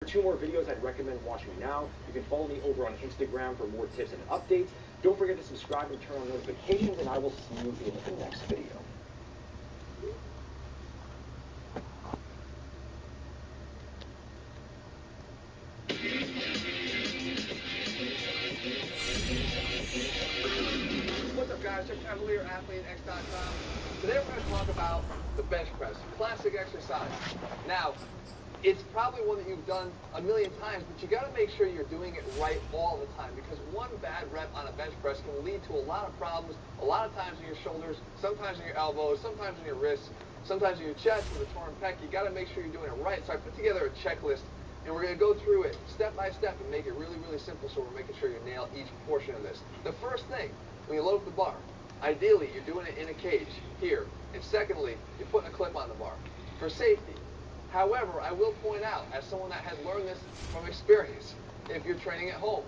2 more videos I'd recommend watching now. You can follow me over on Instagram for more tips and updates. Don't forget to subscribe and turn on notifications, and I will see you in the next video. What's up, guys? Check CavalierAthleteX.com. Today we're going to talk about the bench press, classic exercise. Now, it's probably one that you've done a million times, but you got to make sure you're doing it right all the time, because one bad rep on a bench press can lead to a lot of problems, a lot of times in your shoulders, sometimes in your elbows, sometimes in your wrists, sometimes in your chest with a torn pec. You got to make sure you're doing it right. So I put together a checklist, and we're going to go through it step by step and make it really, really simple, so we're making sure you nail each portion of this. The first thing, when you load up the bar, ideally you're doing it in a cage here, and secondly, you're putting a clip on the bar for safety. However, I will point out, as someone that has learned this from experience, if you're training at home,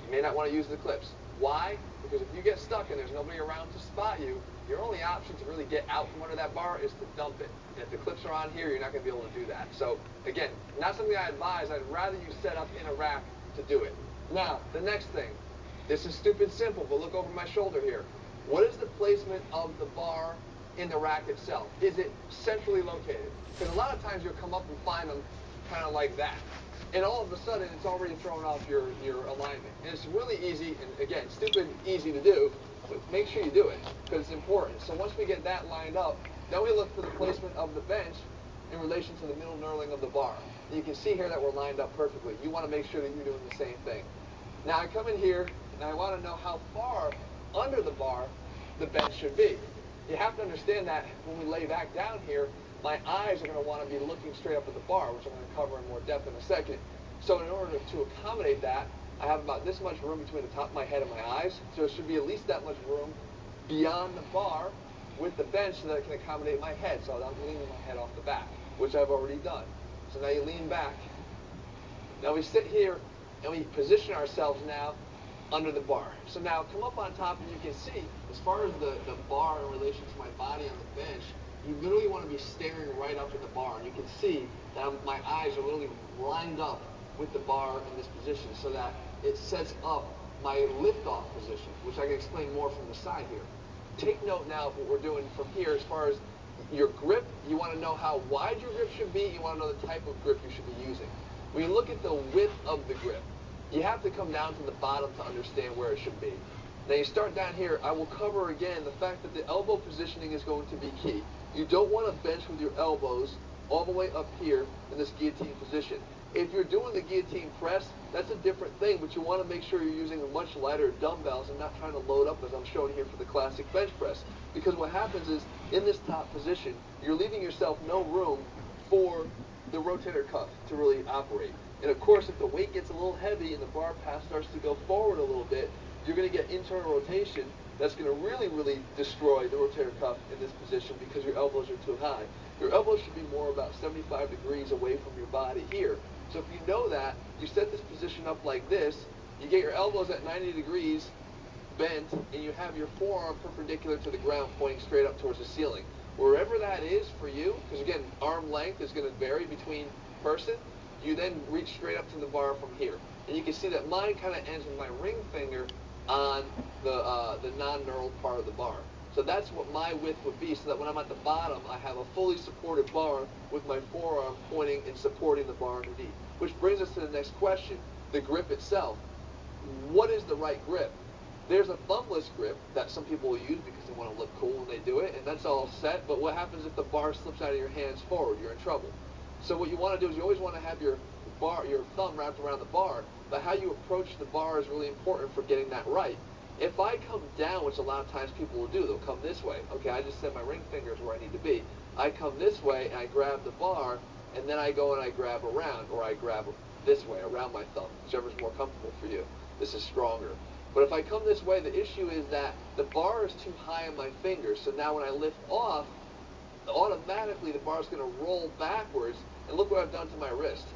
you may not want to use the clips. Why? Because if you get stuck and there's nobody around to spot you, your only option to really get out from under that bar is to dump it. And if the clips are on here, you're not going to be able to do that. So again, not something I advise. I'd rather you set up in a rack to do it. Now, the next thing. This is stupid simple, but look over my shoulder here. What is the placement of the bar in the rack itself? Is it centrally located? Because a lot of times you'll come up and find them kind of like that. And all of a sudden, it's already thrown off your alignment. And it's really easy, and again, stupid easy to do, but make sure you do it, because it's important. So once we get that lined up, then we look for the placement of the bench in relation to the middle knurling of the bar. And you can see here that we're lined up perfectly. You want to make sure that you're doing the same thing. Now I come in here, and I want to know how far under the bar the bench should be. You have to understand that when we lay back down here, my eyes are going to want to be looking straight up at the bar, which I'm going to cover in more depth in a second. So in order to accommodate that, I have about this much room between the top of my head and my eyes. So it should be at least that much room beyond the bar with the bench so that it can accommodate my head. So I'm leaning my head off the back, which I've already done. So now you lean back. Now we sit here and we position ourselves now under the bar. So now come up on top, and you can see, as far as the bar in relation to my body on the bench, you literally want to be staring right up at the bar. And you can see that my eyes are literally lined up with the bar in this position, so that it sets up my lift-off position, which I can explain more from the side here. Take note now of what we're doing from here as far as your grip. You want to know how wide your grip should be. You want to know the type of grip you should be using. When you look at the width of the grip, you have to come down to the bottom to understand where it should be. Now you start down here. I will cover again the fact that the elbow positioning is going to be key. You don't want to bench with your elbows all the way up here in this guillotine position. If you're doing the guillotine press, that's a different thing, but you want to make sure you're using much lighter dumbbells and not trying to load up as I'm showing here for the classic bench press. Because what happens is, in this top position, you're leaving yourself no room for the rotator cuff to really operate. And of course, if the weight gets a little heavy and the bar pass starts to go forward a little bit, you're going to get internal rotation that's going to really, really destroy the rotator cuff in this position because your elbows are too high. Your elbows should be more about 75 degrees away from your body here. So if you know that, you set this position up like this, you get your elbows at 90 degrees bent, and you have your forearm perpendicular to the ground pointing straight up towards the ceiling. Wherever that is for you, because again, arm length is going to vary between person, you then reach straight up to the bar from here. And you can see that mine kind of ends with my ring finger on the non-knurled part of the bar. So that's what my width would be, so that when I'm at the bottom, I have a fully supported bar with my forearm pointing and supporting the bar underneath. Which brings us to the next question, the grip itself. What is the right grip? There's a thumbless grip that some people will use because they want to look cool when they do it, and that's all set. But what happens if the bar slips out of your hands forward? You're in trouble. So what you want to do is you always want to have your thumb wrapped around the bar, but how you approach the bar is really important for getting that right. If I come down, which a lot of times people will do, they'll come this way. Okay, I just said my ring finger is where I need to be. I come this way and I grab the bar, and then I go and I grab around, or I grab this way, around my thumb, whichever's more comfortable for you. This is stronger. But if I come this way, the issue is that the bar is too high on my fingers, so now when I lift off, automatically the bar is going to roll backwards, and look what I've done to my wrist.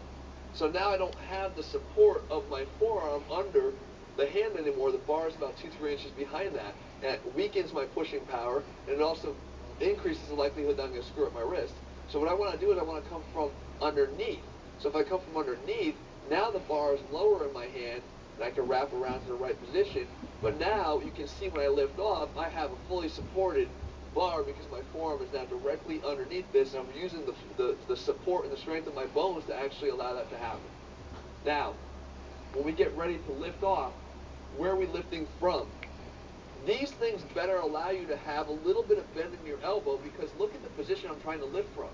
So now I don't have the support of my forearm under the hand anymore. The bar is about 2-3 inches behind that, and it weakens my pushing power, and it also increases the likelihood that I'm going to screw up my wrist. So what I want to do is I want to come from underneath. So if I come from underneath, now the bar is lower in my hand, and I can wrap around to the right position. But now you can see when I lift off, I have a fully supported bar because my forearm is now directly underneath this, and I'm using the support and the strength of my bones to actually allow that to happen. Now, when we get ready to lift off, where are we lifting from? These things better allow you to have a little bit of bend in your elbow, because look at the position I'm trying to lift from.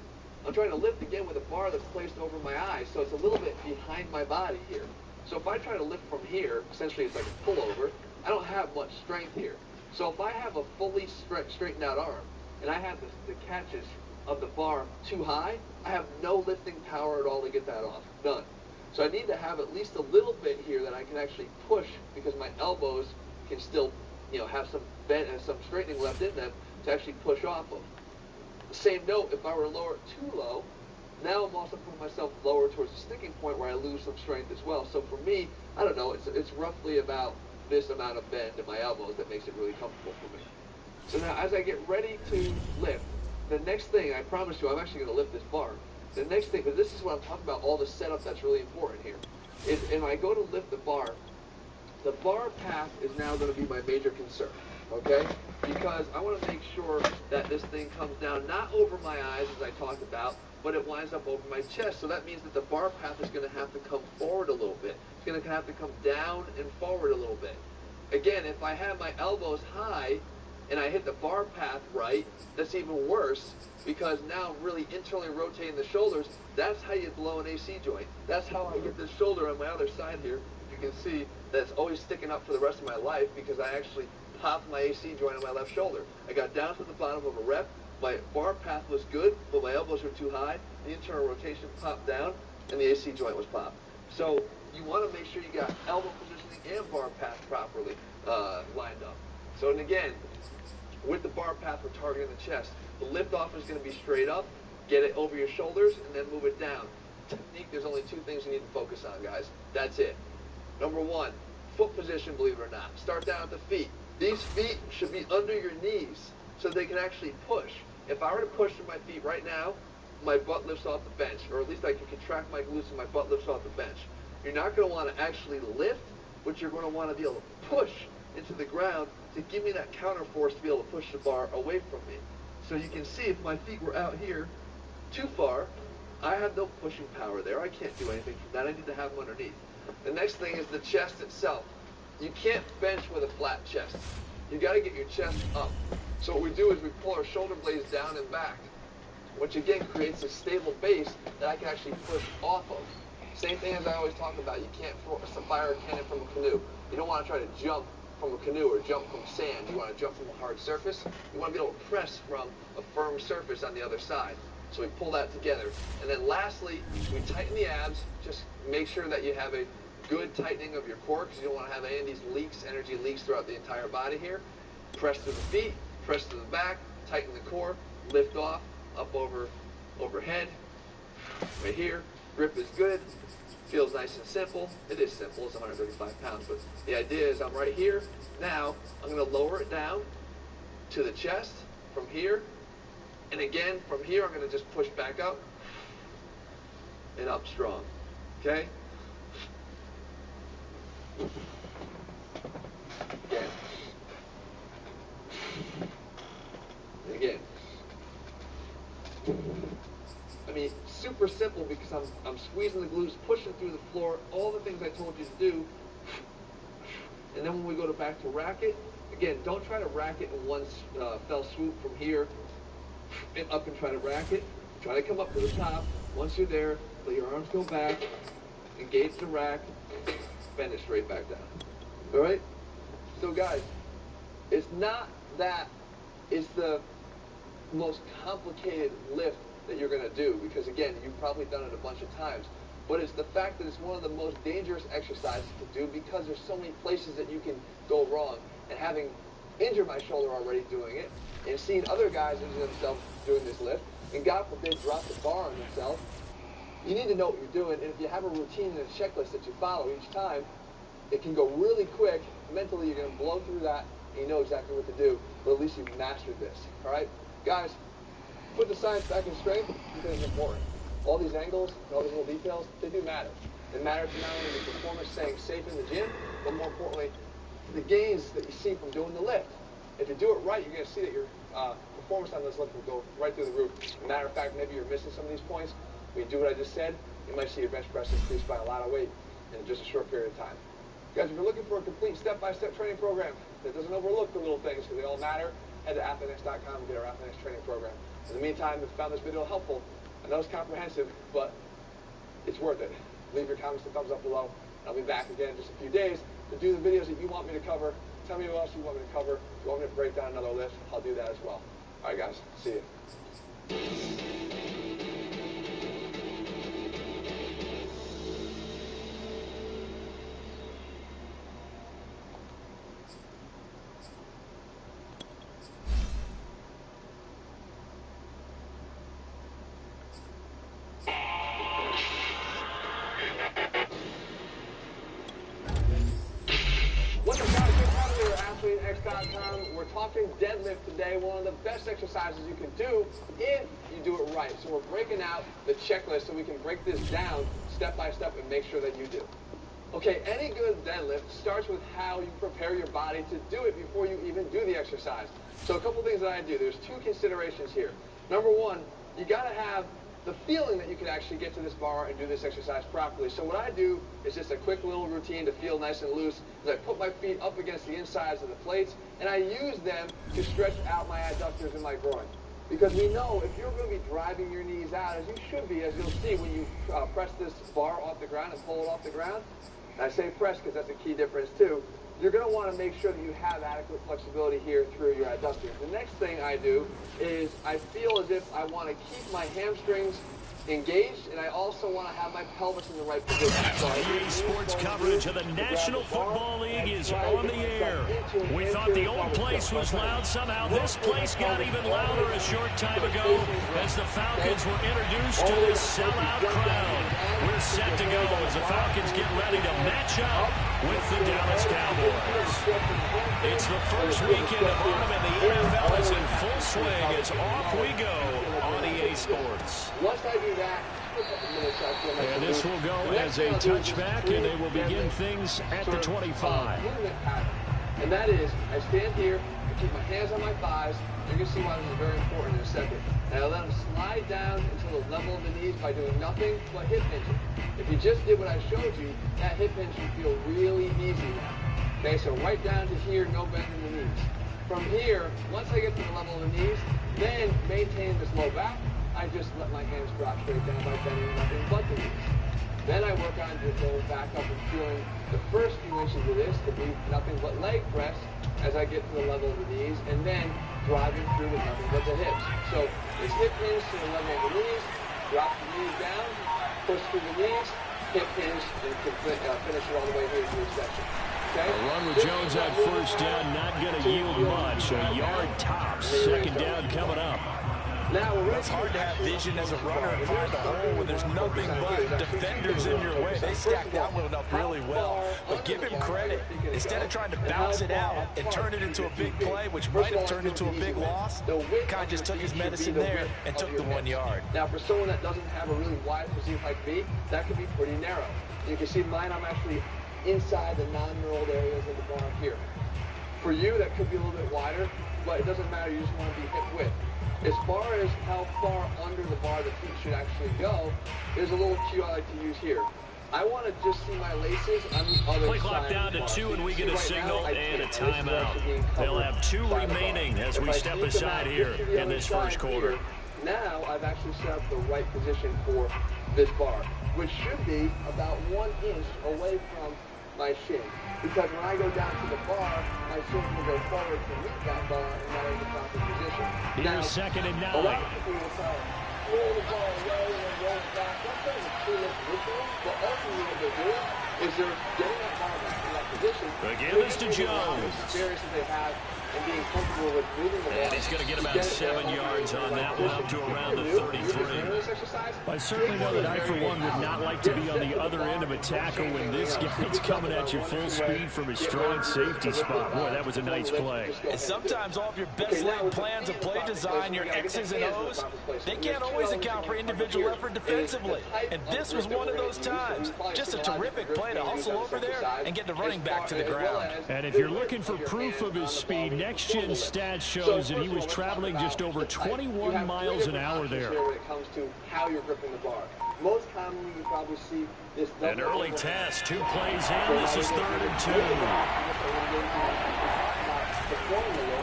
I'm trying to lift again with a bar that's placed over my eyes, so it's a little bit behind my body here. So if I try to lift from here, essentially it's like a pullover, I don't have much strength here. So if I have a fully straightened out arm, and I have the catches of the bar too high, I have no lifting power at all to get that off. None. So I need to have at least a little bit here that I can actually push, because my elbows can still, have some bend and some straightening left in them to actually push off of. Same note, if I were to lower it too low, now I'm also putting myself lower towards the sticking point where I lose some strength as well. So for me, I don't know, it's roughly about this amount of bend in my elbows that makes it really comfortable for me. So now as I get ready to lift, the next thing, I promise you, I'm actually going to lift this bar. The next thing, because this is what I'm talking about, all the setup that's really important here, is when I go to lift the bar path is now going to be my major concern, okay? Because I want to make sure that this thing comes down, not over my eyes as I talked about, but it winds up over my chest. So that means that the bar path is going to have to come forward a little bit. It's going to have to come down and forward a little bit. Again, if I have my elbows high and I hit the bar path right, that's even worse, because now I'm really internally rotating the shoulders. That's how you blow an AC joint. That's how I get this shoulder on my other side here. You can see that's always sticking up for the rest of my life, because I actually popped my AC joint on my left shoulder. I got down to the bottom of a rep. My bar path was good, but my elbows were too high. The internal rotation popped down, and the AC joint was popped. So you want to make sure you got elbow positioning and bar path properly lined up. So, and again, with the bar path, we're targeting the chest. The lift off is going to be straight up, get it over your shoulders, and then move it down. Technique, there's only two things you need to focus on, guys. That's it. Number one, foot position, believe it or not. Start down at the feet. These feet should be under your knees so they can actually push. If I were to push with my feet right now, my butt lifts off the bench, or at least I can contract my glutes and my butt lifts off the bench. You're not going to want to actually lift, but you're going to want to be able to push into the ground to give me that counter force to be able to push the bar away from me. So you can see if my feet were out here too far, I have no pushing power there. I can't do anything from that. I need to have them underneath. The next thing is the chest itself. You can't bench with a flat chest. You got to get your chest up. So what we do is we pull our shoulder blades down and back, which again creates a stable base that I can actually push off of. Same thing as I always talk about. You can't fire a cannon from a canoe. You don't want to try to jump from a canoe or jump from sand. You want to jump from a hard surface. You want to be able to press from a firm surface on the other side. So we pull that together. And then lastly, we tighten the abs. Just make sure that you have a good tightening of your core, because you don't want to have any of these leaks, energy leaks throughout the entire body here. Press to the feet, press to the back, tighten the core, lift off, up overhead, right here. Grip is good. Feels nice and simple. It is simple. It's 135 pounds, but the idea is I'm right here. Now I'm going to lower it down to the chest from here. And again, from here, I'm going to just push back up and up strong. Okay? Again. And again. I mean, super simple, because I'm squeezing the glutes, pushing through the floor, all the things I told you to do. And then when we go back to racket, again, don't try to rack it in one fell swoop from here and up and try to rack it. Try to come up to the top. Once you're there, let your arms go back, engage the rack, bend it straight back down. All right? So guys, it's not that it's the most complicated lift that you're going to do, because again, you've probably done it a bunch of times, but it's the fact that it's one of the most dangerous exercises to do, because there's so many places that you can go wrong. And having injured my shoulder already doing it, and seeing other guys injure themselves doing this lift, and God forbid drop the bar on themselves, you need to know what you're doing. And if you have a routine and a checklist that you follow each time, it can go really quick. Mentally, you're going to blow through that, and you know exactly what to do, but at least you've mastered this. All right? Guys, put the science back in strength, because it's important. all these angles and all these little details, they do matter. They matter to not only the performance staying safe in the gym, but more importantly, the gains that you see from doing the lift. If you do it right, you're going to see that your performance on this lift will go right through the roof. As a matter of fact, maybe you're missing some of these points. When you do what I just said, you might see your bench press increase by a lot of weight in just a short period of time. Guys, if you're looking for a complete step-by-step training program that doesn't overlook the little things because they all matter, head to athletex.com and get our Athletex training program. In the meantime, if you found this video helpful, I know it's comprehensive, but it's worth it. Leave your comments and thumbs up below. I'll be back again in just a few days to do the videos that you want me to cover. Tell me what else you want me to cover. If you want me to break down another lift, I'll do that as well. All right, guys. See you. We're talking deadlift today, one of the best exercises you can do if you do it right. So we're breaking out the checklist so we can break this down step by step and make sure that you do. Okay, any good deadlift starts with how you prepare your body to do it before you even do the exercise. So a couple things that I do. There's two considerations here. Number one, you got to have the feeling that you can actually get to this bar and do this exercise properly. So what I do is just a quick little routine to feel nice and loose. Is I put my feet up against the insides of the plates, and I use them to stretch out my adductors and my groin. Because we know if you're going to be driving your knees out, as you should be, as you'll see when you press this bar off the ground and pull it off the ground, and I say press because that's a key difference too, you're going to want to make sure that you have adequate flexibility here through your adductors. The next thing I do is I feel as if I want to keep my hamstrings engaged, and I also want to have my pelvis in the right position. So EA Sports coverage of the National Football League is on the air. We thought the old place was loud. Somehow this place got even louder a short time ago as the Falcons were introduced to this sellout crowd. We're set to go as the Falcons get ready to match up with the Dallas Cowboys. It's the first weekend of autumn and the NFL is in full swing as off we go on EA Sports. Once I do that, and this will go as a touchback, and they will begin things at the 25. And that is, I stand here, I keep my hands on my thighs. You're going to see why this is very important in a second. And I let them slide down until the level of the knees by doing nothing but hip hinging. If you just did what I showed you, that hip hinge should feel really easy now. Okay, so right down to here, no bend in the knees. From here, once I get to the level of the knees, then maintain this low back. I just let my hands drop straight down by bending nothing but the knees. Then I work on just going back up and feeling the first few inches of this to be nothing but leg press as I get to the level of the knees, and then driving through with nothing but the hips. So it's hip hinge to the level of the knees, drop the knees down, push through the knees, hip hinge, and finish it all the way here to the section. Okay? A run with Jones at first down, not going to yield much. A yard tops. Second down coming up. Now, it's hard to have vision as a runner and find a hole when there's nothing but defenders in your way. They stack that one up really well. But give him credit. Instead of trying to bounce it out and turn it into a big play, which might have turned into a big loss, kind of just took his medicine there and took the 1 yard. Now, for someone that doesn't have a really wide physique like me, that could be pretty narrow. You can see mine, I'm actually inside the non-knurled areas of the bar here. For you, that could be a little bit wider, but it doesn't matter. You just want to be hip width. As far as how far under the bar the feet should actually go, there's a little cue I like to use here. I want to just see my laces on the other Play side. clock down to 2, and we get a signal and a timeout. They'll have 2 remaining as we step aside here in this first quarter. Now I've actually set up the right position for this bar, which should be about 1 inch away from my shin. Because when I go down to the bar, my shin will go forward to meet that bar and not in the proper position. Here's second and 9. A lot of people will tell roll the ball away and roll it back. That's kind of a two-lift ritual, but ultimately what they're doing is they're getting that ball back in that position. Again, it's to Jones. Experience that they have and being comfortable with moving the ball. And he's going to get about 7 yards on that one, up to around the 33. I certainly know that I, for one, would not like to be on the other end of a tackle when this guy's coming at you full speed from a strong safety spot. Boy, that was a nice play. And sometimes all of your best laid plans of play design, your X's and O's, they can't always account for individual effort defensively. And this was one of those times. Just a terrific play to hustle over there and get the running back to the ground. And if you're looking for proof of his speed, Next Gen Stats shows that he was traveling just over 21 miles an hour there. When it comes to how you're gripping the bar. Most commonly, you probably see this. An early test, 2 plays in. This is 3rd and 2.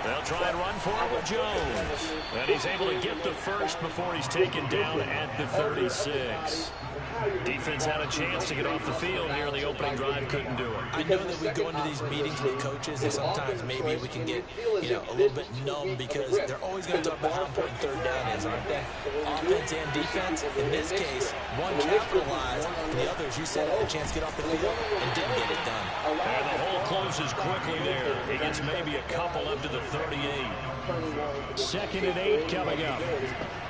They'll try and run for it with Jones. And he's able to get the first before he's taken down at the 36. Defense had a chance to get off the field here in the opening drive, couldn't do it. I know that we go into these meetings with coaches and sometimes maybe we can get, a little bit numb because they're always going to talk about how important third down is, aren't they? Offense and defense. In this case, one capitalized, and the others, you said, had a chance to get off the field and didn't get it done. And the hole closes quickly there. He gets maybe a couple up to the 38. 2nd and 8 coming up.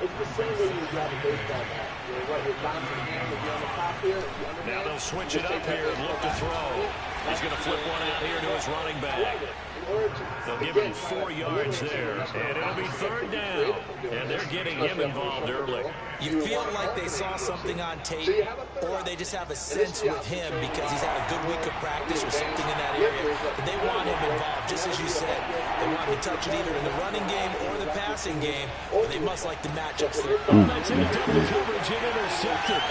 It's the same way you grab a baseball bat. You're bouncing hands if you're on the top here. Now they'll switch it up here and look to throw. He's going to flip one out here to his running back. They'll give him 4 yards there, and it'll be 3rd down. And they're getting him involved early. You feel like they saw something on tape, or they just have a sense with him because he's had a good week of practice or something in that area. And they want him involved, just as you said. They want him to touch it either in the running game or the passing game, but they must like the matchups there. That's into double coverage and intercepted.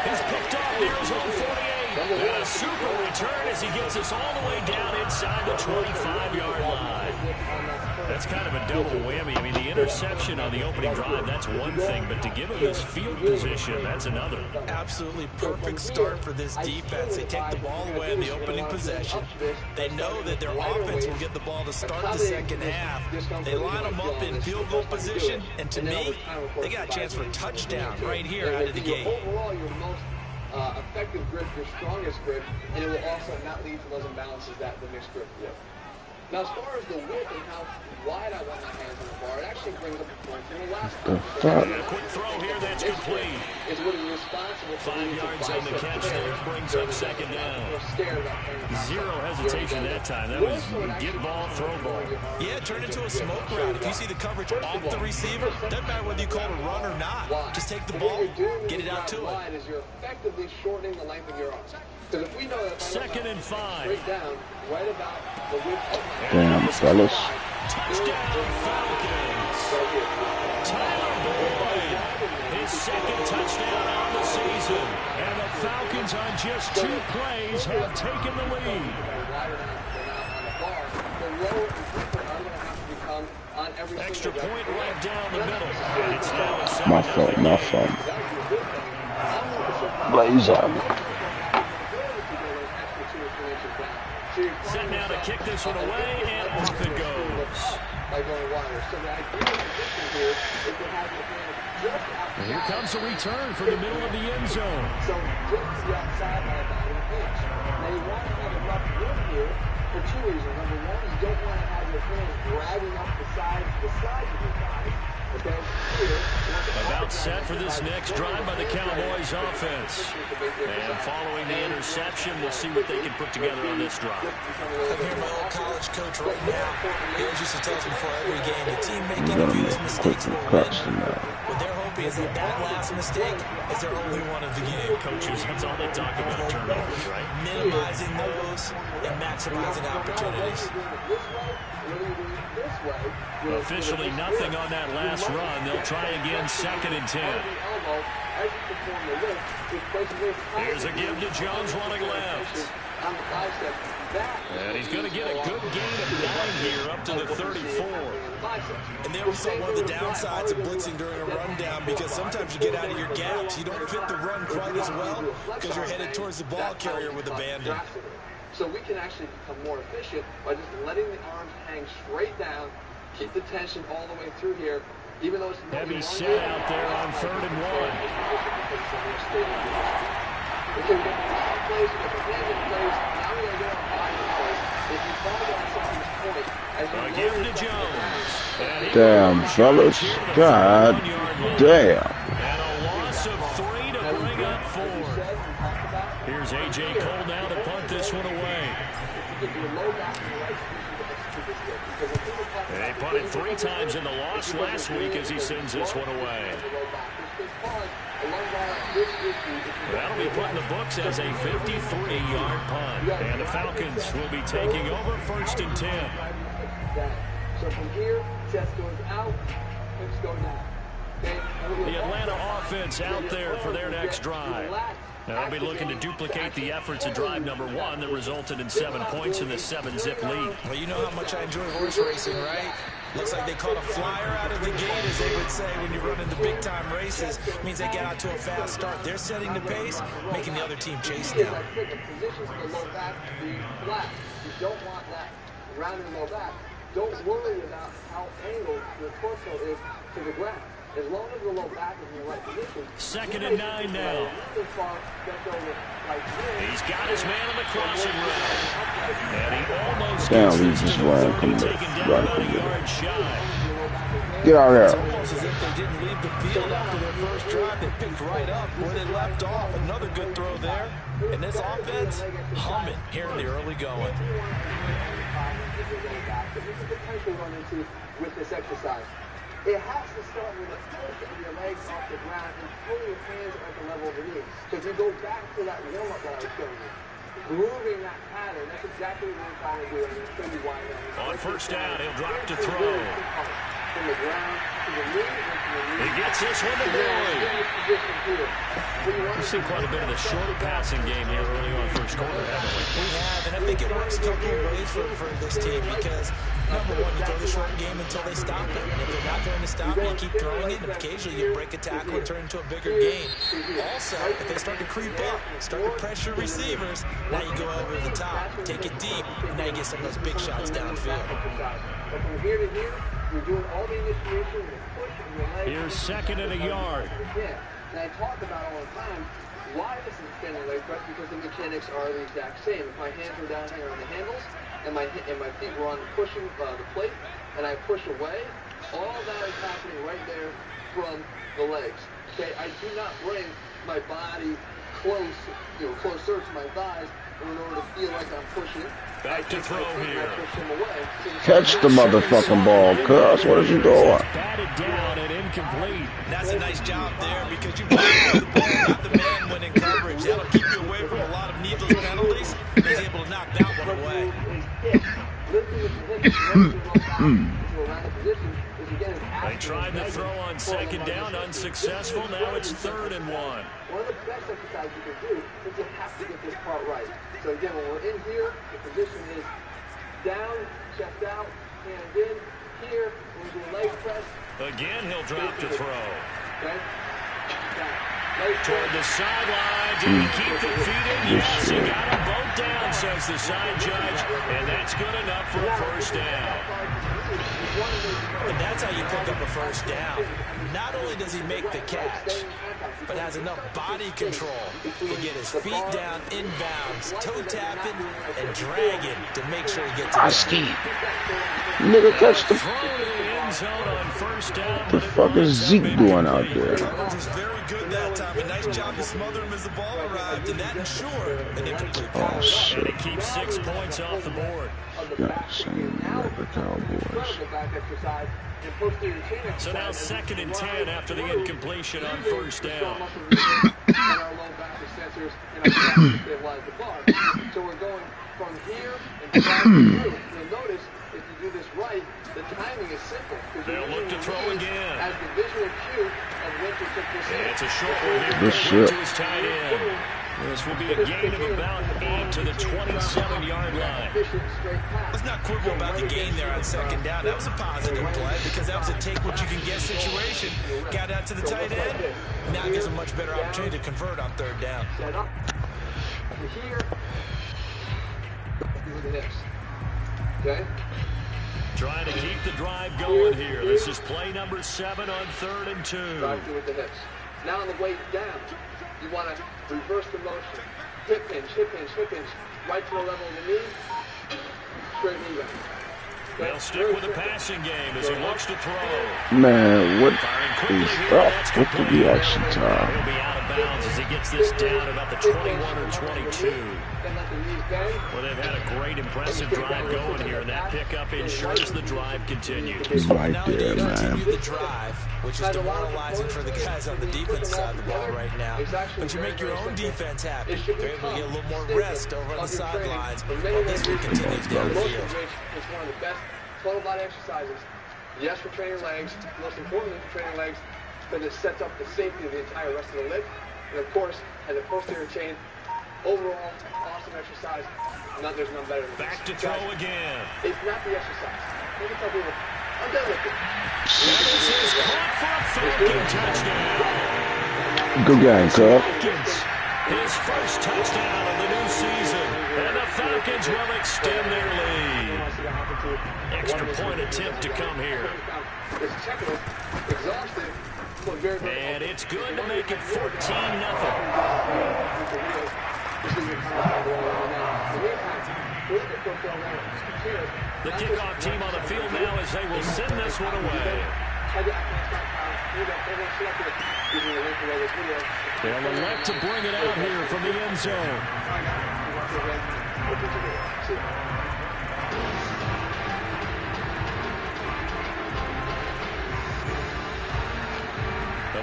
He's picked off near his own 48. And a super return as he gets us all the way down inside the 25-yard line. That's kind of a double whammy. I mean, the interception on the opening drive, that's one thing, but to give him this field position, that's another. Absolutely perfect start for this defense. They take the ball away in the opening possession. They know that their offense will get the ball to start the second half. They line them up in field goal position, and to me, they got a chance for a touchdown right here out of the gate. Overall, your most effective grip, your strongest grip, and it will also not lead to those imbalances that the mixed grip will. Now, as far as the width and how wide I want my hands on the bar, it actually brings up a point from the last time. A quick throw here, that's complete. It's what is responsible for 5 yards on the catch there, brings up 2nd down. 0 hesitation that time. That was get ball, throw ball. Yeah, turn into a smoke route. If you see the coverage off the receiver, doesn't matter whether you call it a run or not. Just take the ball, get it out to it. Is you're effectively shortening the length of your arm. Because if we know that 2nd and 5. Straight down, right about the width of my Damn, fellas. Touchdown Falcons. Tyler Boyd, his 2nd touchdown on the season. And the Falcons on just 2 plays have taken the lead. Extra point right down the middle. And it's now a 7-0 My fault. Blaze on. Set now to kick this one away, and off it goes. And here comes a return from the middle of the end zone. So just the outside by about an inch. Now you want to have a rough grip here for 2 reasons. Number one, you don't want to have your hands dragging up the sides of your body. Okay, here. About set for this next drive by the Cowboys offense. And following the interception, we'll see what they can put together on this drive. I'm here, my old college coach right now. He always used to tell us before every game, the team making a few mistakes will win. What they're hoping is that that last mistake is their only one of the game. Coaches, that's all they talk about, turnovers, right? Minimizing those and maximizing opportunities. Officially nothing on that last run. They'll try again, 2nd and 10. Here's a give to Jones running left. And he's going to get a good gain of 9 here up to the 34. And there we saw one of the downsides of blitzing during a rundown because sometimes you get out of your gaps. You don't fit the run quite as well because you're headed towards the ball carrier with abandon. So we can actually become more efficient by just letting the arms hang straight down, keep the tension all the way through here, even though it's heavy set out there on 3rd and 1. Okay, we got the place, we got the hands in place, now we're going to get our body in place. If you follow that point, Give to Jones. Damn, fellas. God damn. And a loss of 3 to bring up 4. Here's A.J. Cole now to punt this one away. And he punted 3 times in the loss last week as he sends this one away. That'll be put in the books as a 53-yard punt. And the Falcons will be taking over 1st and 10. So from here, chest goes out, hips go down. The Atlanta offense out there for their next drive. Now they'll be looking to duplicate the efforts of drive number 1 that resulted in 7 points in the 7-zip lead. Well, you know how much I enjoy horse racing, right? Looks like they caught a flyer out of the gate, as they would say when you run into big-time races. It means they get out to a fast start. They're setting the pace, making the other team chase now. The positions of the low back be flat. You don't want that rounded low back. Don't worry about how angled your torso is to the ground. As long as the low back is in the right position. 2nd and 9 now. He's got his man on the crossing route. And he almost Damn, he just ran from the yard shy. Get out of It's here. almost as if they didn't leave the field after their first drive. They picked right up where they left off. Another good throw there. And this offense, humming here in the early going. With this exercise, it has to start with a push of your legs off the ground and pull your hands at the level of the knees. So if you go back to that warm-up that I was showing you, grooving that pattern, that's exactly what we're trying to do. I'm going to show you why. On 1st down, he'll drop to throw. From the ground to the knee and to the knee. He gets this one to Boyd. We've seen quite a bit of the short passing game here early on 1st quarter, haven't we? We have, and I think it works a couple of ways for this team because, number 1, you throw the short game until they stop it. And if they're not going to stop it, you keep throwing it, and occasionally you break a tackle and turn it into a bigger game. Also, if they start to creep up, start to pressure receivers, now you go over the top, take it deep, and now you get some of those big shots downfield. But from here to here, you're doing all the initiation and the push of your legs. Here's 2nd and a yard. Yeah, and I talk about all the time why this is extended leg press, because the mechanics are the exact same. If my hands were down here on the handles and my feet were on pushing the plate and I push away, all that is happening right there from the legs. Okay, I do not bring my body closer to my thighs in order to feel like I'm pushing. Back to throw here. Catch the motherfucking ball, cuz. What is you doing? Batted down and incomplete. That's a nice job there because you got the ball, got the man when in coverage. That'll keep you away from a lot of needless penalties. He's able to knock that one away. They tried to throw on 2nd down, unsuccessful. Now it's 3rd and 1. One of the best exercises you can do is you have to get this part right. So again, when we're in here, the position is down, chest out, hands in. Here, we're doing leg press. Again, he'll drop to throw. Okay? Toward the sideline. Did he keep the feet in? Yes, he got them both down, says the side judge. And that's good enough for a 1st down. And that's how you pick up a 1st down. Not only does he make the catch, but has enough body control to get his feet down inbounds, toe tapping and dragging to make sure he gets it. I ski. Nigga, catch the. What the fuck is Zeke doing out there? Cowboys was very good that time. A nice job to smother him as the ball arrived, and that ensured an incomplete pass. Oh shit. And he keeps 6 points off the board. Yeah, same like the Cowboys. So now 2nd and 10 after the incompletion on 1st down. So we're going from here and back through. You'll notice if you do this right, the timing is simple. They'll look to throw again. As the visual cue of when to took this in. It's a short one here. Good shit. To his tight end. This will be a gain of about 8 to the 27-yard line. Let's not quibble about the gain there on 2nd down. That was a positive play because that was a take-what-you-can-get situation. Got out to the tight end. Now gives a much better opportunity to convert on 3rd down. Set up. Here. These are the hips. Okay? Trying to keep the drive going here. This is play number 7 on 3rd and 2. Drive through with the hips. Now on the way down, you want to reverse the motion. Hip hinge, hip hinge, hip hinge. Right to the level of the knee. Straight knee back. They'll stick with the passing game as he looks to throw. Man, what is up with the reaction time? He'll be out of bounds as he gets this down about the 21 or 22. Well, they've had a great, impressive drive going here, and that pickup ensures the drive continues. He's right there, man. Continue the drive, which is demoralizing for the guys on the defense side of the ball right now. But you make your own defense happy. You're able to get a little more rest over on the sidelines while this one continues downfield. It's one of the best total body exercises. Yes, for training legs. Most importantly for training legs, because it sets up the safety of the entire rest of the leg. And of course, as a posterior chain, overall, awesome exercise. There's none better than this. Back to throw again. It's not the exercise. Let me tell people, I'm done with it. This is caught for a Falcon touchdown. Good game, Cub. His first touchdown of the new season. And the Falcons will extend their lead. Extra point attempt to come here. And it's good to make it 14-0. The kickoff team on the field now as they will send this one away. They'll elect to bring it out here from the end zone.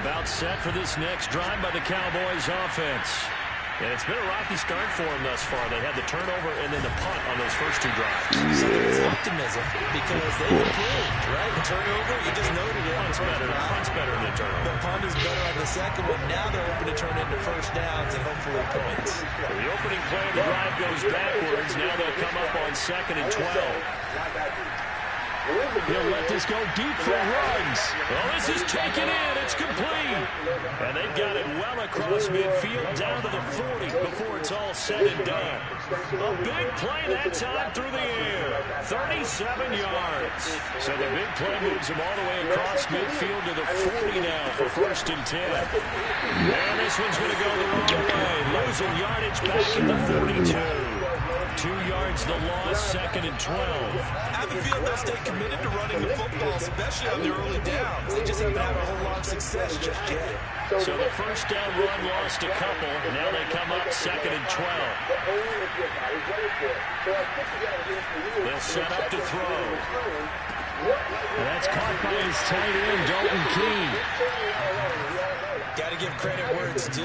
About set for this next drive by the Cowboys offense. And it's been a rocky start for them thus far. They had the turnover and then the punt on those first two drives. So there's optimism because they improved, right? The turnover, you just noted it. Punt's better than the turnover. The punt is better on the second one. Now they're hoping to turn into first downs and hopefully points. So the opening play of the drive goes backwards. Now they'll come up on 2nd and 12. He'll let this go deep for Ruggs. Well, this is taken in. It's complete. And they've got it well across midfield down to the 40 before it's all said and done. A big play that time through the air. 37 yards. So the big play moves him all the way across midfield to the 40 now for 1st and 10. And this one's going to go the wrong way. Losing yardage back at the 42. 2 yards the loss, 2nd and 12. I have a feeling they'll stay committed to running the football, especially on the early downs. They just haven't had a whole lot of success just yet. So the first down run lost a couple. Now they come up 2nd and 12. They'll set up to throw. And that's caught by his tight end, Dalton Keene. Got to give credit where it's due.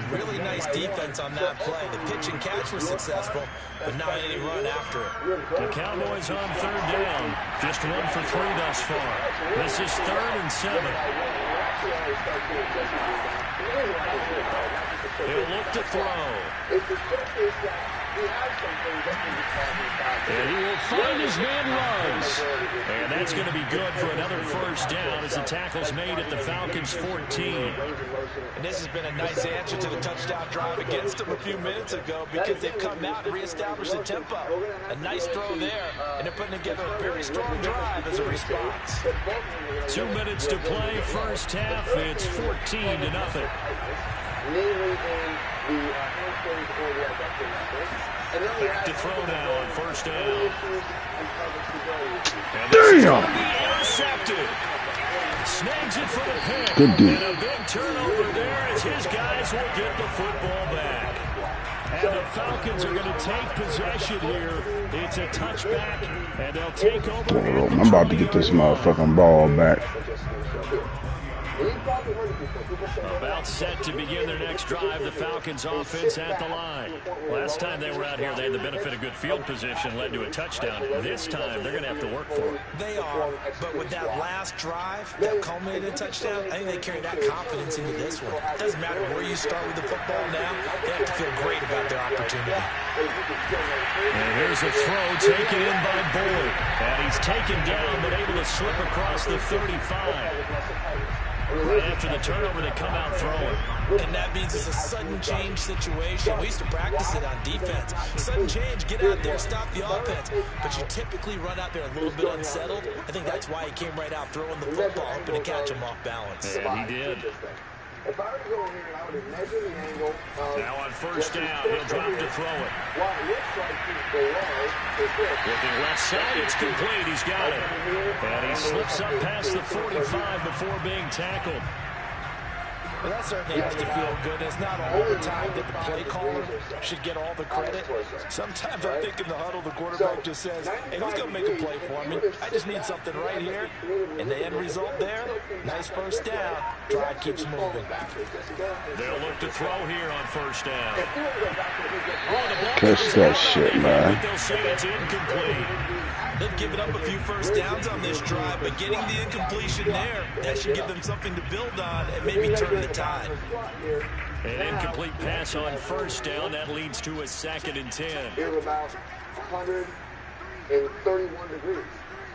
Really nice defense on that play. The pitch and catch was successful, but not any run after it. The Cowboys on 3rd down. Just 1 for 3 thus far. This is 3rd and 7. He'll look to throw. And he will find his man Ruggs. And that's going to be good for another first down as the tackle's made at the Falcons' 14. And this has been a nice answer to the touchdown drive against them a few minutes ago because they've come out and reestablished the tempo. A nice throw there, and they're putting together a very strong drive as a response. 2 minutes to play, first half. It's 14-0. Back to throw now on 1st down. And this is going to be intercepted. Snags it for the pick. Good deal. And a big turnover there as his guys will get the football back. And the Falcons are going to take possession here. It's a touchback, and they'll take over. I'm about to get this motherfucking ball back. About set to begin their next drive, the Falcons offense at the line. Last time they were out here, they had the benefit of good field position, led to a touchdown. This time, they're going to have to work for it. They are, but with that last drive, that culminated touchdown, I think they carry that confidence into this one. It doesn't matter where you start with the football now, they have to feel great about their opportunity. And here's a throw taken in by Boyd. And he's taken down, but able to slip across the 35. Right after the turnover, they come out throwing. And that means it's a sudden change situation. We used to practice it on defense. Sudden change, get out there, stop the offense. But you typically run out there a little bit unsettled. I think that's why he came right out throwing the football, hoping to catch him off balance. And he did. If I were to go in here and I would have measured the angle of... Now on first down, he'll drop to throw it. While it looks like he's below his hip. Looking left side, it's complete. He's got it. And he slips up past the 45 before being tackled. Well, that certainly has to feel good. It's not all the time that the play caller should get all the credit. Sometimes I think in the huddle, the quarterback just says, hey, who's going to make a play for me? I just need something right here. And the end result there, nice first down. Drive keeps moving. They'll look to throw here on first down. Catch that shit, man. They'll say it's incomplete. They've given up a few first downs on this drive, but getting the incompletion there, that should give them something to build on and maybe turn the tide. An incomplete pass on first down. That leads to a 2nd and 10. Here about 131 degrees.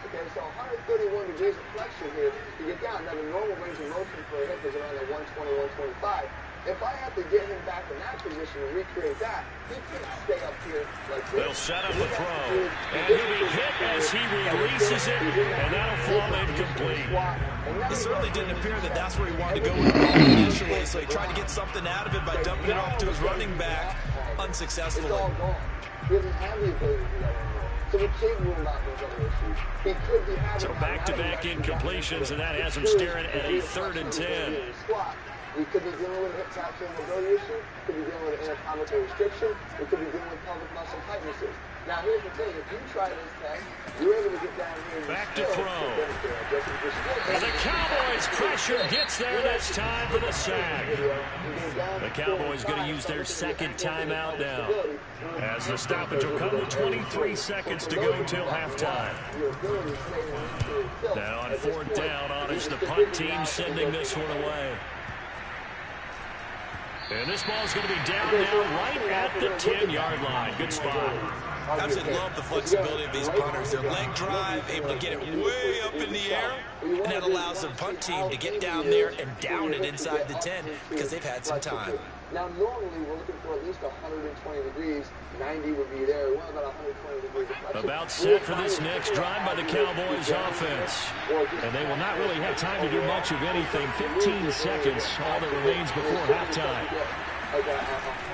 Okay, so 131 degrees of flexion here to get down. Now, the normal range of motion for a hip is around the 120, 125. If I have to get him back in that position and recreate that, he can't stay up here like this. They'll set up the throw. And he'll be hit as he releases it, and that'll fall incomplete. It certainly didn't appear that that's where he wanted to go with the ball initially, so he tried to get something out of it by dumping it off to his running back unsuccessfully. It's all gone. He doesn't have the ability to do that anymore. So we can't rule out those other issues. He could be having... So back-to-back incompletions, and that has him staring at a 3rd and 10. We could be dealing with a hip fracture mobility issue. We could be dealing with an anatomical restriction. We could be dealing with pelvic muscle tightnesses. Now, here's the thing. If you try this test, you're able to get down here and back to throw. And the Cowboys pressure gets there. That's time for the sack. The Cowboys going to use their 2nd timeout now, as the stoppage will come with 23 seconds to go till halftime. Now on 4th down, on is the punt team sending this one away. And this ball's going to be down now right at the 10-yard line. Good spot. Absolutely love the flexibility of these punters. Their leg drive, able to get it way up in the air, and that allows the punt team to get down there and down it inside the 10 because they've had some time. Now, normally we're looking for at least 120 degrees. 90 would be there. We want about 120 degrees of flexion. About set for this next drive by the Cowboys offense. And they will not really have time to do much of anything. 15 seconds, all that remains before halftime.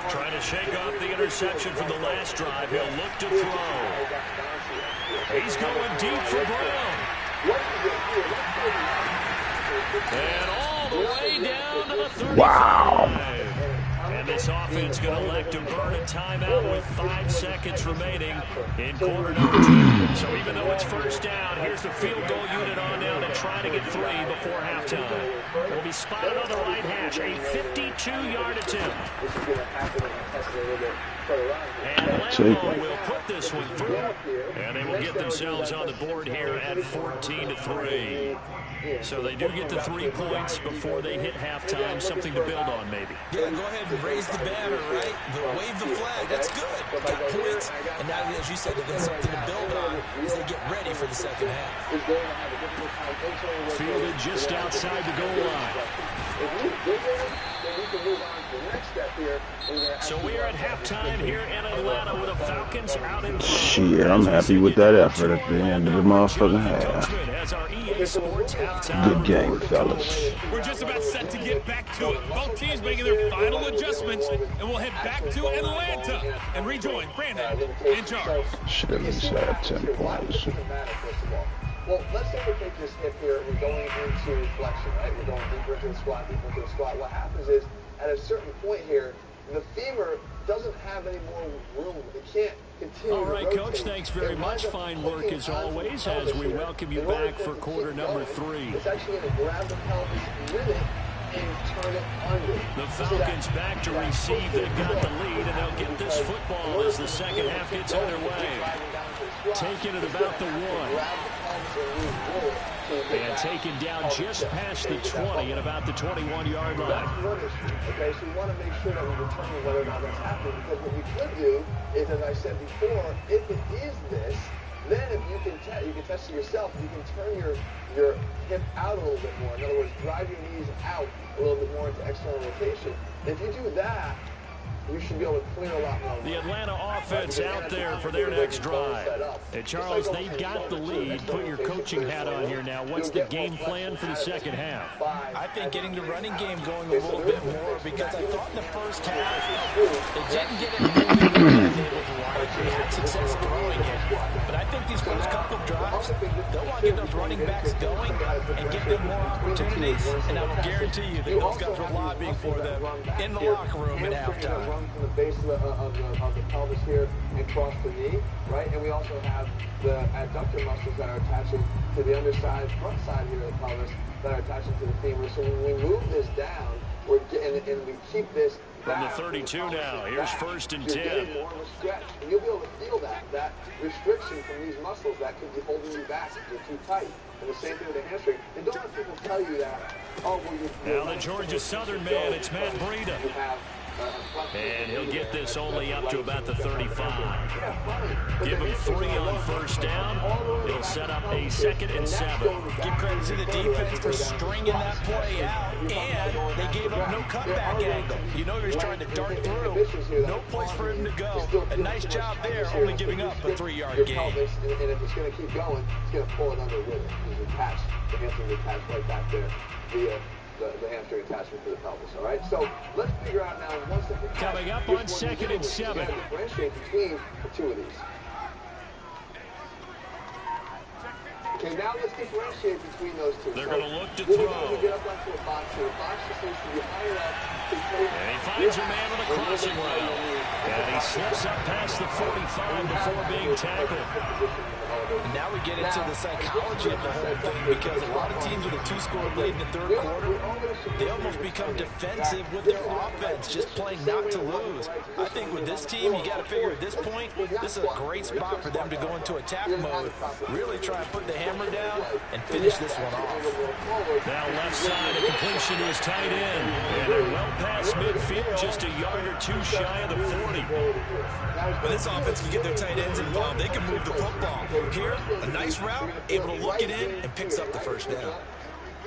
Trying to shake off the interception from the last drive. He'll look to throw. He's going deep for Brown. And all the way down to the 35. Wow. And this offense going to elect to burn a timeout with 5 seconds remaining in quarter number 2. So even though it's first down, here's the field goal unit on now to try to get 3 before halftime. Will be spotted on the right hash, a 52-yard attempt. And Lambo will put this one through, and they will get themselves on the board here at 14-3. So they do get the 3 points before they hit halftime, something to build on maybe. Yeah, go ahead and raise the banner, right? Wave the flag, that's good. Got points, and now, as you said, they've got something to build on as they get ready for the second half. Fielded just outside the goal line. So we are at halftime here in Atlanta with the Falcons out in front. Shit, I'm happy with that effort at the end of the motherfucking half. Good game, fellas. We're just about set to get back to it. Both teams making their final adjustments, and we'll head back to Atlanta and rejoin Brandon and Charles. Should have been sad 10 points. Well, let's say we take this hip here and we're going into flexion, right? We're going deeper into the squat, deeper into the squat. What happens is, at a certain point here, the femur doesn't have any more room. It can't continue All right, to Coach, thanks very much. Fine work as always as we welcome you back for quarter number 3. It's actually going to grab the pelvis with it and turn it under. The Falcons back to receive. They've got the lead, and they'll get this football as the second half gets underway. Taken at about the 1. And taken down just past the 20 at about the 21-yard line. Okay, so we want to make sure that we determine whether or not that's happening, because what we could do is, as I said before, if it is this, then if you can test it yourself, you can turn your hip out a little bit more. In other words, drive your knees out a little bit more into external rotation. If you do that, you should be able to clear a lot more. The Atlanta offense offense out there for their next drive. And Charles, they've got the lead. Put your coaching hat on here now. What's the game plan for the second half? I think getting the running game going a little bit more, because I thought in the first half they didn't get it moving. They had success throwing it. But I think these first couple of drives, they'll want to get those running backs going and give them more opportunities. And I will guarantee you that those guys are lobbying for them in the locker room at halftime. Run from the base of the pelvis here and cross the knee, right? And we also have the adductor muscles that are attaching to the underside, front side here of the pelvis that are attaching to the femur. So when we move this down, and we keep this from the 32 now. Here's 1st and 10. You're more of a stretch, and you'll be able to feel that restriction from these muscles that could be holding you back if you're too tight. And the same thing with the hamstring. And don't have people tell you that, oh, well, you're now the Georgia Southern man, it's Matt Breida. And he'll get this only up to about the 35. Give him 3 on 1st down. He'll set up a 2nd and 7. Give credit to the defense for stringing that play out, and they gave him no cutback angle. You know he was trying to dart through. No place for him to go. A nice job there, only giving up a 3-yard gain. And if it's going to keep going, it's going to pull it under with it. It's attached. The hamstring is attached right back there via the hamstring attachment to the pelvis, all right? So let's figure out now, once the coming up on 2nd and 7. Differentiate between the two of these. Okay, now let's differentiate between those two. They're going to look to throw. Get up onto a box here. The box just needs to be higher up. And he finds a man on the crossing route. And he slips up past the 45 before being tackled. And now we get into the psychology of the whole thing, because a lot of teams with a 2-score lead in the 3rd quarter, they almost become defensive with their offense, just playing not to lose. I think with this team, you got to figure at this point, this is a great spot for them to go into attack mode, really try and put the hammer down and finish this one off. Now left side, a completion to his tight end. And they're well past midfield, just a yard or 2 shy of the 40. When this offense can get their tight ends involved, they can move the football. Here, a nice route, able to look it in, and picks up the 1st down.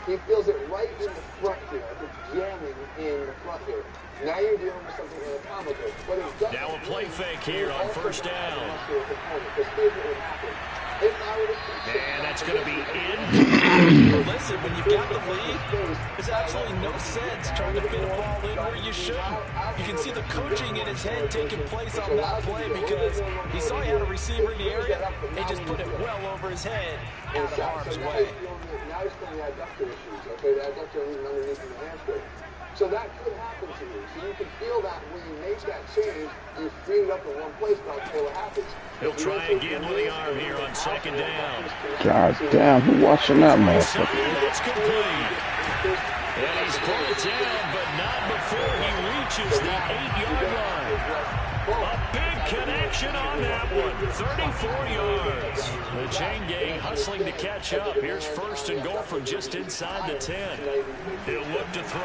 He feels it right in the front here. It's jamming in the front here. Now you're dealing with something anatomical. Now a play fake here on 1st down. And that's going to be in. Listen, when you've got the lead, there's absolutely no sense trying to fit a ball in where you shouldn't. You can see the coaching in his head taking place on that play, because he saw he had a receiver in the area. He just put it well over his head, out of harm's way. Now he's playing the adductor issues, okay? The adductor even underneath the hamstring. So that could happen to you. So you can feel that when you make that change, you free it up in one place, but I'll tell you what happens. He'll try again with the arm here on 2nd down. God damn, who watching that motherfucker? That's complete. And he's pulled down, but not before he reaches the 8-yard line. A big connection on that one. 34 yards. The chain gang hustling to catch up. Here's 1st and goal from just inside the 10. He'll look to throw.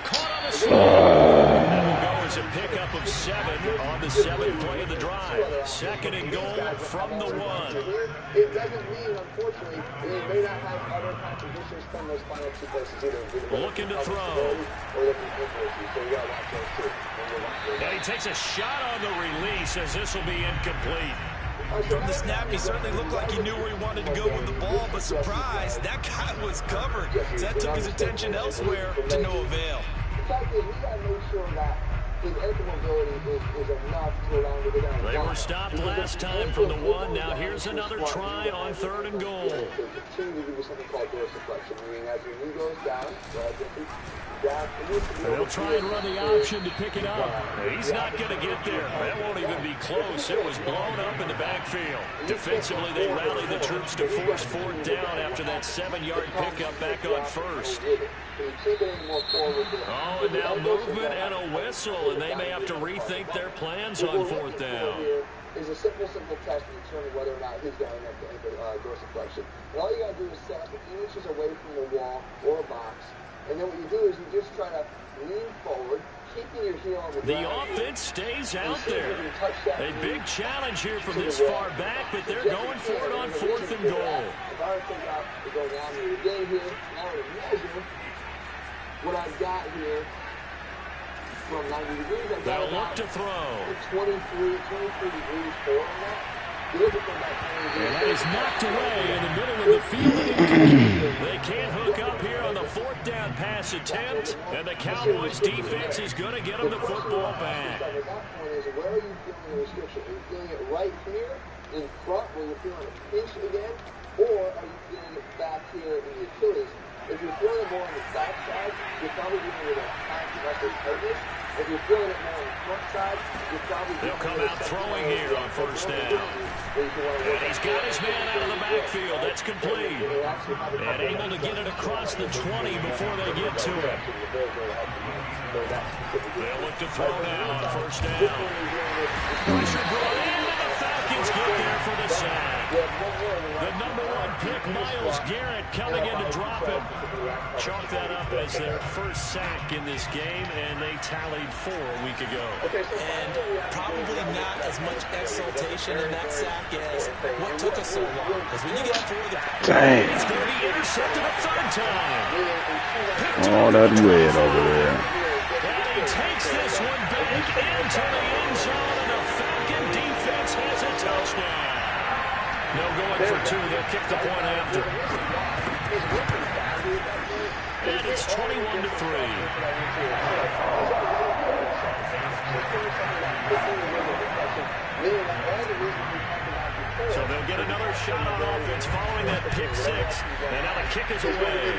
Caught on the slide. That'll go as a pickup of 7 on the 7th play of the drive. 2nd and goal from the 1. It doesn't mean, unfortunately, they may not have other contributions from those final 2 places either. Looking to throw. And he takes a shot on the release, as this will be incomplete. From the snap, he certainly looked like he knew where he wanted to go with the ball, but surprise, that guy was covered. So that took his attention elsewhere to no avail. The fact is, we got to make sure that his ankle mobility is enough to allow him to get down. They were stopped last time from the 1. Now here's another try on 3rd and goal. Continue to do something called dorsiflexion, meaning as your knee goes down, they'll try and run the option to pick it up. He's not going to get there. That won't even be close. It was blown up in the backfield. Defensively, they rallied the troops to force 4th down after that 7-yard pickup back on 1st. Oh, and now movement and a whistle, and they may have to rethink their plans on 4th down. Is a simple test to determine whether or not he's going to have dorsiflexion. And all you got to do is set up a few inches away from the wall or a box. And then what you do is you just try to lean forward, keeping your heel on the ground. The offense stays out there. A big challenge here from this far back, but they're going for it on 4th and goal. If I were to take out to go down here again here, now to measure what I've got here from 90 degrees. They'll look to throw. 23 degrees forward on that. And that is knocked away in the middle of the field. They can't hook up here on the 4th down pass attempt, and the Cowboys defense is going to get them the football back. Where are you feeling the restriction? Are you feeling it right here in front where you're feeling a pinch again, or are you feeling it back here in the Achilles? If you're feeling it more on the back side, you're probably dealing with a high muscle tightness. If you're feeling it more on the front side, you're probably They'll come out throwing here on 1st down. And he's got his man out of the backfield. That's complete. And able to get it across the 20 before they get to it. They'll look to throw now on 1st down. Pressure brought in, and the Falcons get there for the sack. The number 1 pick, Myles Garrett, coming in to drop him. Chalk that up as their first sack in this game, and they tallied 4 a week ago. And probably not as much exultation in that sack as what took us so long. Because when you get 4 of the... Dang. He's going to be intercepted a 3rd time. All that red over there. And he takes this one back into the end zone, and the Falcon defense has a touchdown. No going for 2. They'll kick the point after. And it's 21-3. So they'll get another shot on offense following that pick 6. And now the kick is away.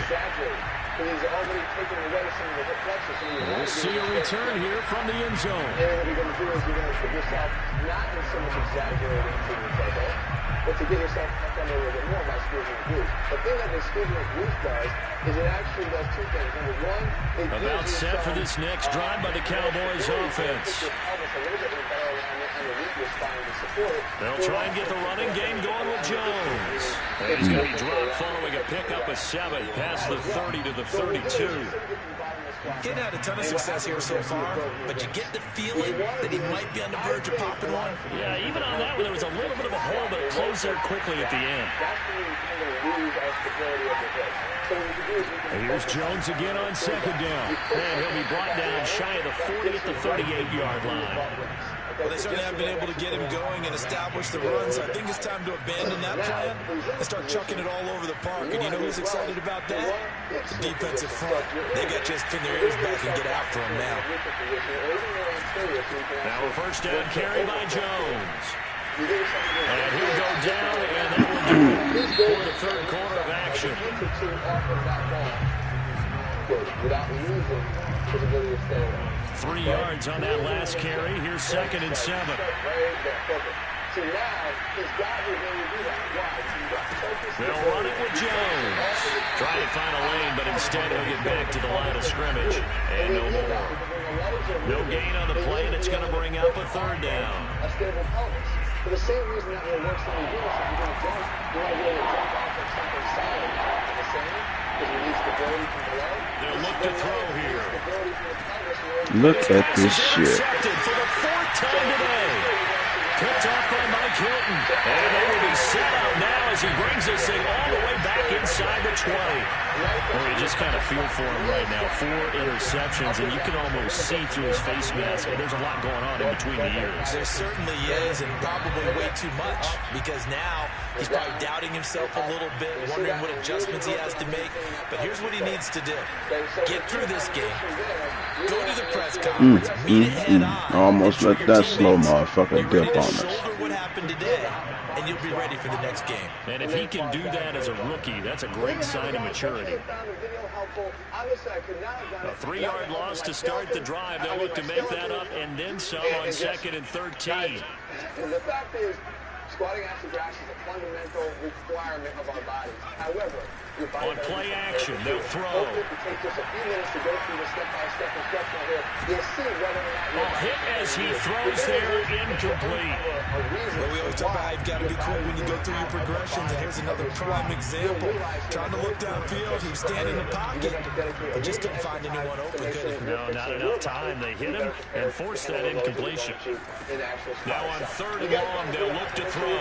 We'll see a return here from the end zone. And what you're going to do is you're going to put yourself not in so much exaggerating to your elbow, but to get yourself tucked under a little bit more by squeezing the glutes. The thing that the squeezing the glutes does is it actually does 2 things. Number 1, it about set for this next drive by the Cowboys offense. They'll try and get the running game going with Jones. And he's going to be dropped following a pickup of 7 past the 30 to the 32. Getting had a ton of success here so far, but you get the feeling that he might be on the verge of popping one. Yeah, even on that one, there was a little bit of a hole, but it closed there quickly at the end. And here's Jones again on 2nd down. And he'll be brought down shy of the 40 at the 38-yard line. Well, they certainly haven't been able to get him going and establish the run, so I think it's time to abandon that plan and start chucking it all over the park. And you know who's excited about that? The defensive front. They got just pin their ears back and get after him now. Now a 1st down carry by Jones. And he'll go down, and that will do it for the 3rd quarter of action. Without losing his ability to stay away. 3 yards on that last carry. Here's 2nd and 7. They'll run it with Jones. Trying to find a lane, but instead he'll get back to the line of scrimmage. And no more. No gain on the play, and it's going to bring up a 3rd down. A stable pelvis. For the same reason that it works when you do this, if you're going to jump, you want to be able to jump off of something solid. The same, because you need stability from below. They'll look to throw here. Look at this shit. Intercepted for the 4th time today. Picked off by Mike Hilton. And they will be set up now as he brings this thing all the way back inside the 20. Well, you just kind of feel for him right now. 4 interceptions, and you can almost see through his face mask. And there's a lot going on in between the ears. There certainly is, and probably way too much, because now he's probably doubting himself a little bit, wondering what adjustments he has to make. But here's what he needs to do. Get through this game. Go to the press conference. Meet it head on. Almost let that slow motherfucker dip on us. Shoulder what happened today, and you'll be ready for the next game. And if he can do that as a rookie, that's a great sign of maturity. A 3-yard loss to start the drive. They'll look to make that up and then some on 2nd and 13. And the fact is, squatting after grass is a fundamental requirement of our bodies. However, on play action, they'll throw. It takes just a few minutes to go through the step-by-step instruction here. You'll see whether or not a hit as he throws there, incomplete. Well, we always talk about how you've got to be quick when you go through your progressions, and here's another prime example. Trying to look downfield, he was standing in the pocket, but just couldn't find anyone open, could he? No, not enough time. They hit him and forced that incompletion. Now on 3rd and long, they'll look to throw. throw.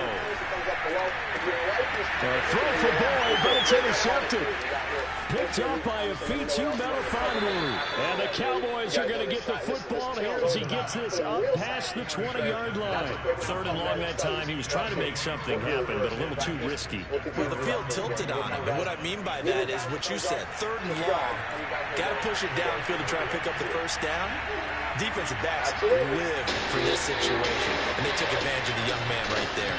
Throw for Boyd, but it's intercepted. Picked up by a Fitu Melifonwu. And the Cowboys are going to get the football here as he gets this up past the 20-yard line. 3rd and long that time. He was trying to make something happen, but a little too risky. Well, the field tilted on him, and what I mean by that is what you said, 3rd and long. Got to push it downfield to try and pick up the first down. Defensive backs live for this situation, and they took advantage of the young man right there.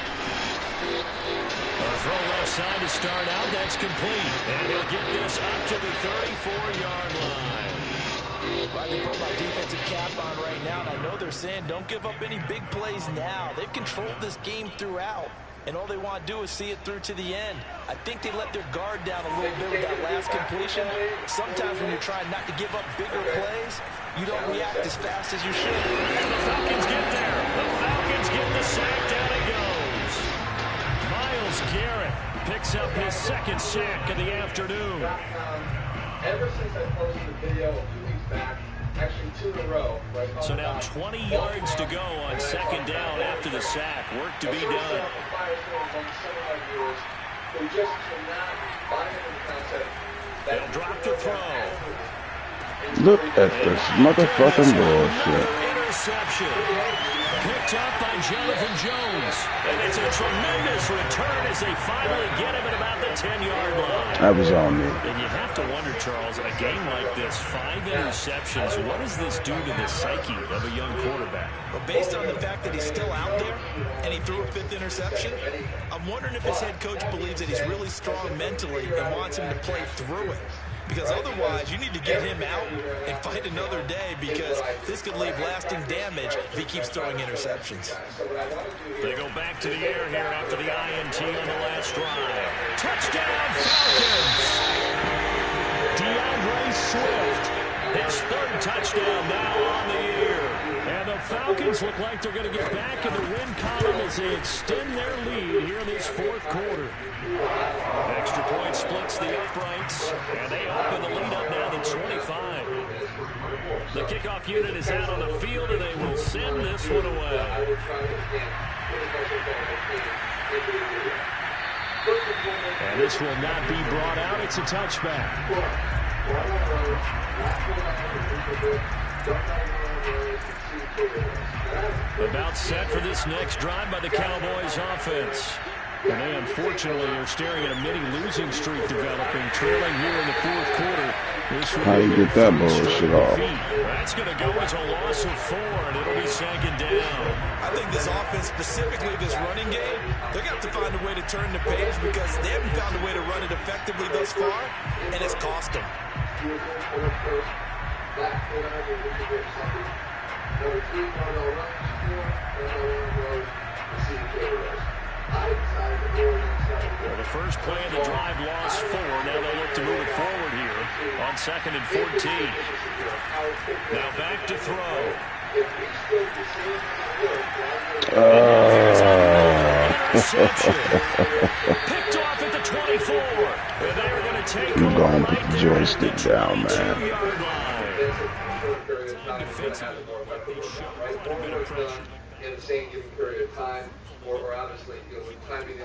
A throw left side to start out. That's complete. And he'll get this up to the 34-yard line. I can put my defensive cap on right now, and I know they're saying don't give up any big plays now. They've controlled this game throughout, and all they want to do is see it through to the end. I think they let their guard down a little bit with that last completion. Sometimes when you're trying not to give up bigger plays, you don't react as fast as you should. And the Falcons get there. The Falcons get the sack. Down it goes. Myles Garrett picks up his 2nd sack of the afternoon. Ever since I posted the video a few weeks back, actually 2 in a row. So now 20 yards to go on 2nd down after the sack. Work to be done. They'll drop the throw. Look at this motherfucking bullshit. Interception. Picked up by Jonathan Jones. And it's a tremendous return as they finally get him at about the 10-yard line. That was on me. And you have to wonder, Charles, a game like this, 5 interceptions, what does this do to the psyche of a young quarterback? Well, based on the fact that he's still out there and he threw a 5th interception, I'm wondering if his head coach believes that he's really strong mentally and wants him to play through it. Because otherwise, you need to get him out and fight another day, because this could leave lasting damage if he keeps throwing interceptions. They go back to the air here after the INT on the last drive. Touchdown, Falcons! DeAndre Swift, his 3rd touchdown now on the year. And the Falcons look like they're going to get back in the win column as they extend their lead here in this 4th quarter. Extra point splits the uprights, and they open the lead up now to 25. The kickoff unit is out on the field, and they will send this one away. And this will not be brought out. It's a touchback. About set for this next drive by the Cowboys offense. And they unfortunately are staring at a mini losing streak developing, trailing here in the 4th quarter. How do you get that bullshit off? That's going to go as a loss of 4, and it'll be 2nd down. I think this offense, specifically this running game, they're going to have to find a way to turn the page, because they haven't found a way to run it effectively thus far, and it's cost them. Well, the first play of the drive lost 4. Now they'll look to move it forward here on 2nd and 14. Now back to throw. Interception. Picked off at the 24. And they are going to take You over gonna right put the there joystick down, man. Defensively, they showed a bit of pressure. In the same given period of time, or obviously, with timing.